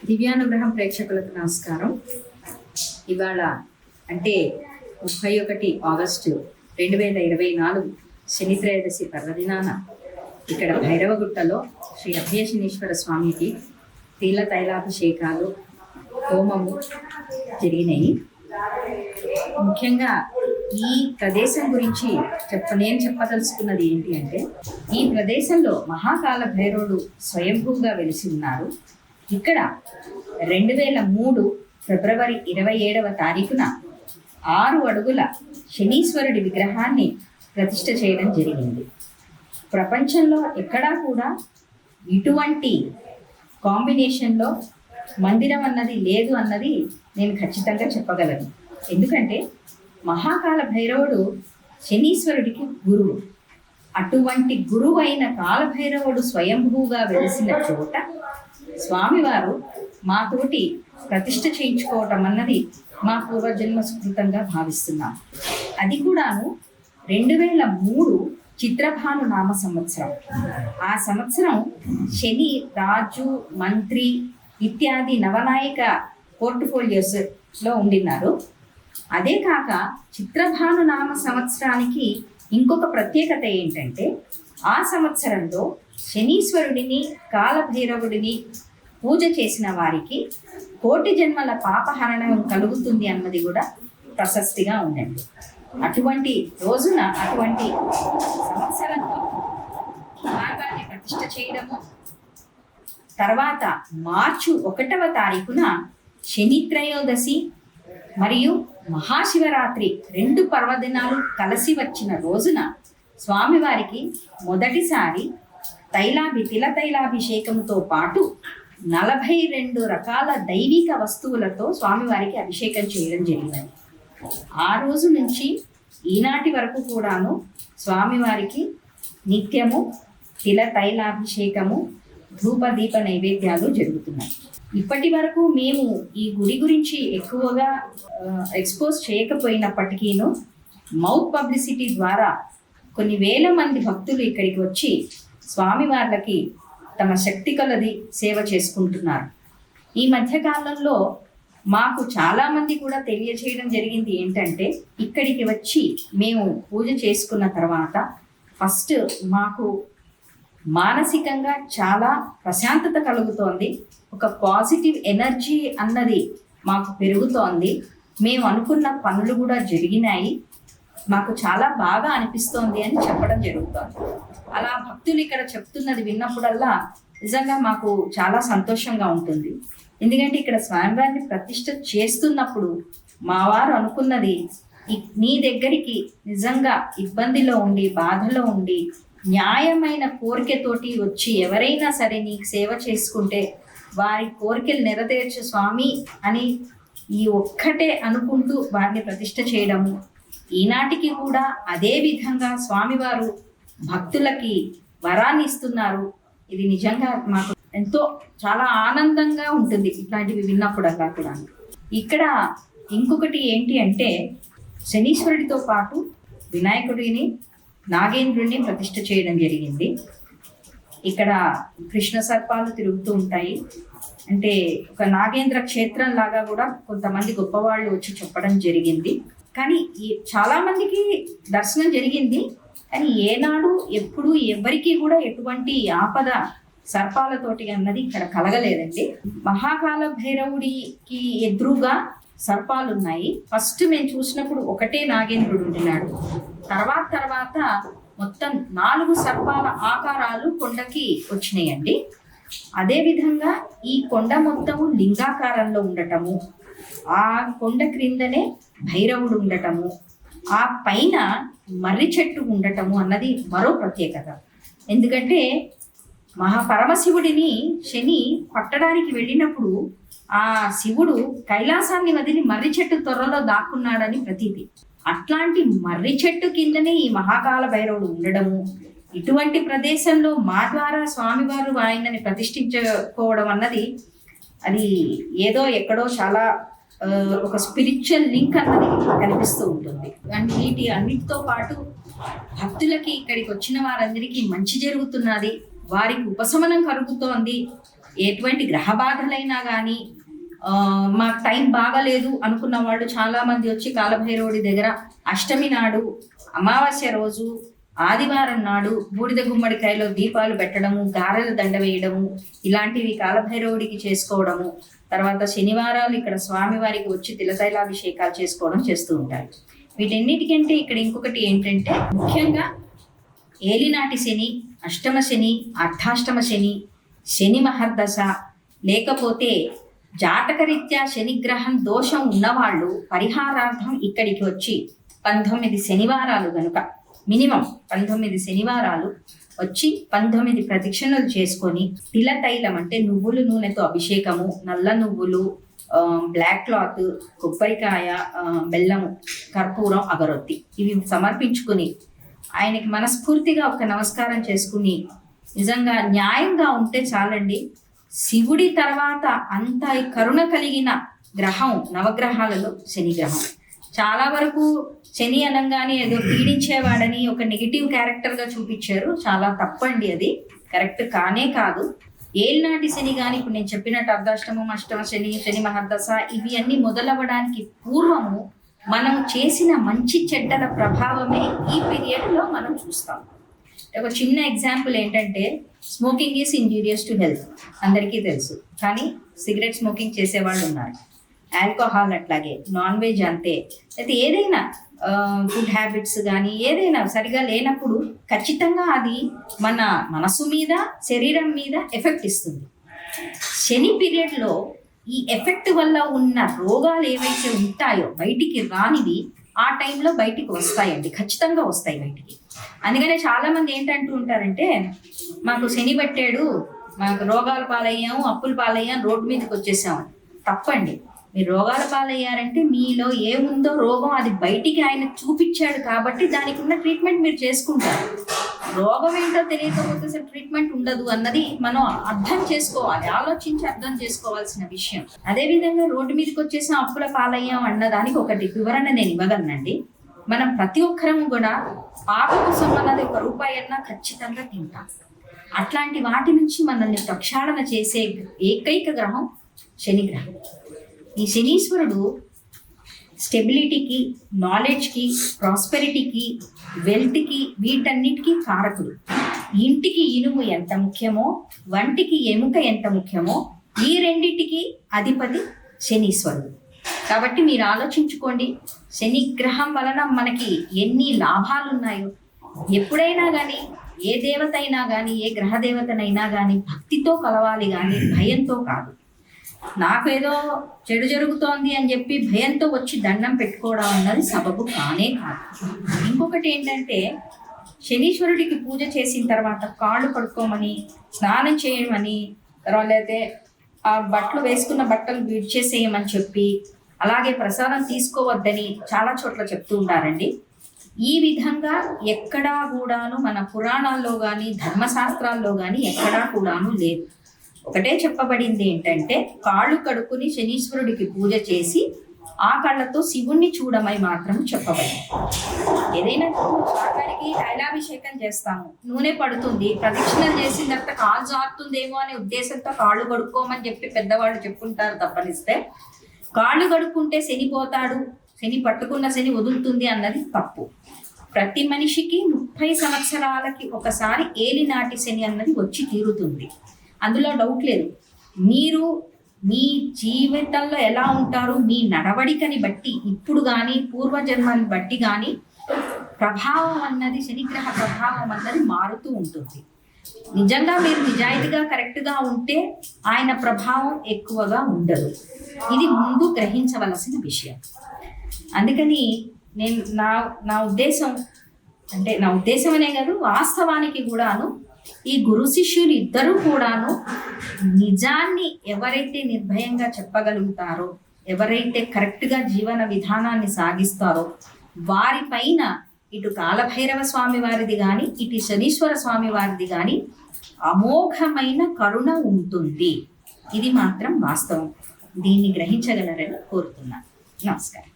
దివ్యానుగ్రహం ప్రేక్షకులకు నమస్కారం. ఇవాళ అంటే 31 ఆగస్టు 2024 శని త్రయోదశి పర్వదినాన ఇక్కడ భైరవగుట్టలో శ్రీ అభయశనీశ్వర స్వామికి తీల తైలాభిషేకాలు హోమము జరిగినాయి. ముఖ్యంగా ఈ ప్రదేశం గురించి నేను చెప్పదలుచుకున్నది ఏంటి అంటే, ఈ ప్రదేశంలో మహాకాల భైరవుడు స్వయంభూగా వెలిసి ఉన్నారు. ఇక్కడ 2003 ఫిబ్రవరి 27వ తారీఖున 6 అడుగుల శనీశ్వరుడి విగ్రహాన్ని ప్రతిష్ఠ చేయడం జరిగింది. ప్రపంచంలో ఎక్కడా కూడా ఇటువంటి కాంబినేషన్లో మందిరం అన్నది లేదు అన్నది నేను ఖచ్చితంగా చెప్పగలను. ఎందుకంటే మహాకాల భైరవుడు శనీశ్వరుడికి గురువు. అటువంటి గురువు అయిన కాలభైరవుడు స్వయంభూగా వెలిసిన చోట స్వామివారు మాతోటి ప్రతిష్ఠ చేయించుకోవటం అన్నది మా పూర్వజన్మ సుకృతంగా భావిస్తున్నాం. అది కూడాను 2003 చిత్రభాను నామ సంవత్సరం. ఆ సంవత్సరం శని రాజు మంత్రి ఇత్యాది నవనాయక పోర్ట్ఫోలియోస్లో ఉండినారు. అదే కాక చిత్రభాను నామ సంవత్సరానికి ఇంకొక ప్రత్యేకత ఏంటంటే, ఆ సంవత్సరంలో శనీశ్వరుడిని కాలభైరవుడిని పూజ చేసిన వారికి 1,000,000 జన్మల పాపహరణం కలుగుతుంది అన్నది కూడా ప్రశస్తిగా ఉందండి. అటువంటి రోజున అటువంటి సంవత్సరంలో నాగాన్ని ప్రతిష్ఠ చేయడము, తర్వాత మార్చి 1వ తారీఖున శని త్రయోదశి మరియు మహాశివరాత్రి 2 పర్వదినాలు కలిసి వచ్చిన రోజున స్వామివారికి మొదటిసారి తిల తైలాభిషేకంతో పాటు 42 రకాల దైవిక వస్తువులతో స్వామివారికి అభిషేకం చేయడం జరిగింది. ఆ రోజు నుంచి ఈనాటి వరకు కూడాను స్వామివారికి నిత్యము తిల తైలాభిషేకము ధూపదీప నైవేద్యాలు జరుగుతున్నాయి. ఇప్పటి వరకు మేము ఈ గుడి గురించి ఎక్కువగా ఎక్స్పోజ్ చేయకపోయినప్పటికీను మౌత్ పబ్లిసిటీ ద్వారా కొన్ని వేల మంది భక్తులు ఇక్కడికి వచ్చి స్వామివార్లకి తమ శక్తి కొలది సేవ చేసుకుంటున్నారు. ఈ మధ్యకాలంలో మాకు చాలామంది కూడా తెలియజేయడం జరిగింది ఏంటంటే, ఇక్కడికి వచ్చి మేము పూజ చేసుకున్న తర్వాత ఫస్ట్ మాకు మానసికంగా చాలా ప్రశాంతత కలుగుతోంది, ఒక పాజిటివ్ ఎనర్జీ అన్నది మాకు పెరుగుతోంది, మేము అనుకున్న పనులు కూడా జరిగినాయి, మాకు చాలా బాగా అనిపిస్తోంది అని చెప్పడం జరుగుతోంది. అలా భక్తులు ఇక్కడ చెప్తున్నది విన్నప్పుడల్లా నిజంగా మాకు చాలా సంతోషంగా ఉంటుంది. ఎందుకంటే ఇక్కడ స్వామివారిని ప్రతిష్ఠ చేస్తున్నప్పుడు మా వారు అనుకున్నది, నీ దగ్గరికి నిజంగా ఇబ్బందిలో ఉండి బాధలో ఉండి న్యాయమైన కోరికతోటి వచ్చి ఎవరైనా సరే నీకు సేవ చేసుకుంటే వారి కోరికలు నెరవేర్చు స్వామి అని ఈ ఒక్కటే అనుకుంటూ వారిని ప్రతిష్ఠ చేయడము, ఈనాటికి కూడా అదే విధంగా స్వామివారు భక్తులకి వరాన్ని ఇస్తున్నారు. ఇది నిజంగా మాకు ఎంతో చాలా ఆనందంగా ఉంటుంది ఇట్లాంటివి విన్నప్పుడల్లా కూడా. ఇక్కడ ఇంకొకటి ఏంటి అంటే, శనీశ్వరుడితో పాటు వినాయకుడిని నాగేంద్రుడిని ప్రతిష్ఠ చేయడం జరిగింది. ఇక్కడ కృష్ణ సర్పాలు తిరుగుతూ ఉంటాయి. అంటే ఒక నాగేంద్ర క్షేత్రం లాగా కూడా కొంతమంది గొప్పవాళ్ళు వచ్చి చెప్పడం జరిగింది. కానీ చాలా మందికి దర్శనం జరిగింది, కానీ ఏనాడు ఎప్పుడు ఎవరికి కూడా ఎటువంటి ఆపద సర్పాలతోటి అన్నది ఇక్కడ కలగలేదండి. మహాకాల భైరవుడికి ఎదురుగా సర్పాలు ఉన్నాయి. ఫస్ట్ మేము చూసినప్పుడు ఒకటే నాగేంద్రుడు ఉండినాడు. తర్వాత మొత్తం 4 సర్పాల ఆకారాలు కొండకి వచ్చినాయండి. అదేవిధంగా ఈ కొండ మొత్తము లింగాకారంలో ఉండటము, ఆ కొండ క్రిందనే భైరవుడు ఉండటము, ఆ పైన మర్రి చెట్టు ఉండటము అన్నది మరో ప్రత్యేకత. ఎందుకంటే మహాపరమశివుడిని శని పట్టడానికి వెళ్ళినప్పుడు ఆ శివుడు కైలాసాన్ని వదిలి మర్రి చెట్టు త్వరలో దాక్కున్నాడని ప్రతీతి. అట్లాంటి మర్రి చెట్టు కిందనే ఈ మహాకాల భైరవుడు ఉండడము, ఇటువంటి ప్రదేశంలో మా ద్వారా స్వామివారు ఆయనని ప్రతిష్ఠించుకోవడం అన్నది అది ఏదో ఎక్కడో చాలా ఒక స్పిరిచువల్ లింక్ అన్నది కనిపిస్తూ ఉంటుంది. వీటి అన్నిటితో పాటు భక్తులకి ఇక్కడికి వచ్చిన వారందరికీ మంచి జరుగుతున్నది, వారికి ఉపశమనం కలుగుతోంది ఎటువంటి గ్రహ బాధలైనా కానీ మాకు టైం బాగాలేదు అనుకున్న వాళ్ళు చాలామంది వచ్చి కాలభైరవుడి దగ్గర అష్టమి నాడు, అమావాస్య రోజు, ఆదివారం నాడు బూడిద గుమ్మడికాయలో దీపాలు పెట్టడము, గారెల దండ వేయడము, ఇలాంటివి కాలభైరవుడికి చేసుకోవడము, తర్వాత శనివారాలు ఇక్కడ స్వామివారికి వచ్చి తిలతైలాభిషేకాలు చేసుకోవడం చేస్తూ ఉంటారు. వీటన్నిటికంటే ఇక్కడ ఇంకొకటి ఏంటంటే ముఖ్యంగా ఏలినాటి శని, అష్టమ శని, అర్ధాష్టమ శని, శని మహర్దశ, లేకపోతే జాతకరీత్యా శనిగ్రహం దోషం ఉన్నవాళ్ళు పరిహారార్థం ఇక్కడికి వచ్చి 19 శనివారాలు గనుక మినిమం 19 శనివారాలు వచ్చి 19 ప్రదక్షిణలు చేసుకొని తిలతైలం అంటే నువ్వుల నూనెతో అభిషేకము, నల్ల నువ్వులు, బ్లాక్ క్లాత్, కొబ్బరికాయ, బెల్లము, కర్పూరం, అగరొత్తి ఇవి సమర్పించుకుని ఆయనకి మనస్ఫూర్తిగా ఒక నమస్కారం చేసుకుని నిజంగా న్యాయంగా ఉంటే చాలండి. శివుడి తర్వాత అంత కరుణ కలిగిన గ్రహం నవగ్రహాలలో శని గ్రహం. చాలా వరకు శని అనగానే ఏదో పీడించేవాడని ఒక నెగిటివ్ క్యారెక్టర్గా చూపించారు. చాలా తప్పండి, అది కరెక్ట్ కానే కాదు. ఏళ్ళనాటి శని కానీ ఇప్పుడు నేను చెప్పినట్టు అర్ధాష్టమం, అష్టమ శని, శని మహర్దశ ఇవి అన్నీ మొదలవ్వడానికి పూర్వము మనం చేసిన మంచి చెడ్డల ప్రభావమే ఈ పీరియడ్లో మనం చూస్తాం. ఒక చిన్న ఎగ్జాంపుల్ ఏంటంటే smoking is injurious to health అందరికీ తెలుసు, కానీ సిగరెట్ స్మోకింగ్ చేసేవాళ్ళు ఉన్నారు. ఆల్కహాల్ అట్లాగే, నాన్ వెజ్ అంతే. అయితే ఏదైనా ఫుడ్ హ్యాబిట్స్ కానీ ఏదైనా సరిగా లేనప్పుడు ఖచ్చితంగా అది మన మనసు మీద, శరీరం మీద ఎఫెక్ట్ ఇస్తుంది. శని పీరియడ్లో ఈ ఎఫెక్ట్ వల్ల ఉన్న రోగాలు ఏవైతే ఉంటాయో బయటికి రానివి ఆ టైంలో బయటికి వస్తాయండి, ఖచ్చితంగా వస్తాయి బయటికి. అందుకనే చాలామంది ఏంటంటూ ఉంటారంటే మాకు శని పట్టాడు, మాకు రోగాల పాలయ్యాము, అప్పుల పాలయ్యాం, రోడ్డు మీదకి వచ్చేసాము. తప్పండి. మీరు రోగాల పాలయ్యారంటే మీలో ఏముందో రోగం అది బయటికి ఆయన చూపించాడు కాబట్టి దానికి ఉన్న ట్రీట్మెంట్ మీరు చేసుకుంటారు. రోగం ఏంటో తెలియకపోతే అసలు ట్రీట్మెంట్ ఉండదు అన్నది మనం అర్థం చేసుకోవాలి, ఆలోచించి అర్థం చేసుకోవాల్సిన విషయం. అదేవిధంగా రోడ్డు మీదకి వచ్చేసాం, అప్పుల పాలయ్యాం అన్నదానికి ఒకటి వివరణ నేను ఇవ్వగలనండి. మనం ప్రతి ఒక్కరము కూడా పాప కోసం అన్నది ₹1 అన్నా ఖచ్చితంగా తింటాం. అట్లాంటి వాటి నుంచి మనల్ని ప్రక్షాళన చేసే ఏకైక గ్రహం శని గ్రహం. ఈ శనీశ్వరుడు స్టెబిలిటీకి, నాలెడ్జ్కి, ప్రాస్పెరిటీకి, వెల్త్కి, వీటన్నిటికీ కారకుడు. ఇంటికి ఇనుము ఎంత ముఖ్యమో, వంటికి ఎముక ఎంత ముఖ్యమో, ఈ రెండింటికి అధిపతి శనీశ్వరుడు. కాబట్టి మీరు ఆలోచించుకోండి, శని గ్రహం వలన మనకి ఎన్ని లాభాలు ఉన్నాయో. ఎప్పుడైనా కానీ ఏ దేవత అయినా కానీ, ఏ గ్రహ దేవతనైనా కానీ భక్తితో కలవాలి కానీ భయంతో కాదు. నాకు ఏదో చెడు జరుగుతోంది అని చెప్పి భయంతో వచ్చి దండం పెట్టుకోవడం అన్నది సబబు కానే కాదు. ఇంకొకటి ఏంటంటే శనీశ్వరుడికి పూజ చేసిన తర్వాత కాళ్ళు కడుక్కోమని, స్నానం చేయమని, తర్వాత అయితే ఆ బట్టలు వేసుకున్న బట్టలు విడిచేసేయమని చెప్పి, అలాగే ప్రసాదం తీసుకోవద్దని చాలా చోట్ల చెప్తూ ఉంటారండి. ఈ విధంగా ఎక్కడా కూడాను మన పురాణాల్లో కానీ ధర్మశాస్త్రాల్లో కానీ ఎక్కడా కూడాను లేదు. ఒకటే చెప్పబడింది ఏంటంటే కాళ్ళు కడుక్కుని శనీశ్వరుడికి పూజ చేసి ఆ కళ్ళతో శివుణ్ణి చూడమని మాత్రం చెప్పబడింది. ఏదైనా స్వామివారికి తైలాభిషేకం చేస్తాము, నూనె పడుతుంది, ప్రదక్షిణలు చేసిన తర్వాత కాలు జారుతుందేమో అనే ఉద్దేశంతో కాళ్ళు కడుక్కోమని చెప్పి పెద్దవాళ్ళు చెప్పుకుంటారు. తప్పనిస్తే కాళ్ళు కడుక్కుంటే శని పోతాడు, శని పట్టుకున్న శని వదులుతుంది అన్నది తప్పు. ప్రతి మనిషికి 30 సంవత్సరాలకి ఒకసారి ఏలినాటి శని అన్నది వచ్చి తీరుతుంది, అందులో డౌట్ లేదు. మీరు మీ జీవితంలో ఎలా ఉంటారు, మీ నడవడికని బట్టి ఇప్పుడు కానీ పూర్వజన్మని బట్టి కానీ ప్రభావం అన్నది, శనిగ్రహ ప్రభావం అన్నది మారుతూ ఉంటుంది. నిజంగా మీరు నిజాయితీగా కరెక్ట్గా ఉంటే ఆయన ప్రభావం ఎక్కువగా ఉండదు. ఇది ముందు గ్రహించవలసిన విషయం. అందుకని నేను నా ఉద్దేశం అంటే, నా ఉద్దేశం అనే కాదు, వాస్తవానికి కూడాను ఈ గురు శిష్యులు ఇద్దరూ కూడాను నిజాన్ని ఎవరైతే నిర్భయంగా చెప్పగలుగుతారో, ఎవరైతే కరెక్ట్గా జీవన విధానాన్ని సాగిస్తారో వారిపైన ఇటు కాలభైరవ స్వామి వారిది కానీ, ఇటు శనీశ్వర స్వామి వారిది కానీ అమోఘమైన కరుణ ఉంటుంది. ఇది మాత్రం వాస్తవం. దీన్ని గ్రహించగలరని కోరుతున్నాను. నమస్కారం.